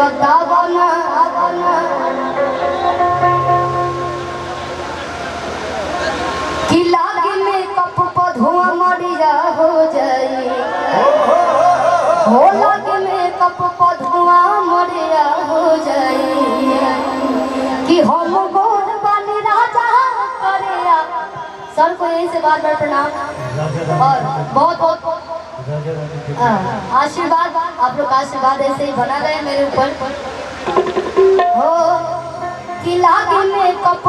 बतावा ना कि लागे मेकअप पर धुआं मरिया हो जाए, हो लागे मेकअप पर धुआं मरिया हो जाए कि हम गोर बानी राजा करेया। सर को यही से बार बार प्रणाम और बहुत बहुत आशीर्वाद। आप लोग आशीर्वाद ऐसे ही बना रहे मेरे ऊपर। हो कि लागे मेकअप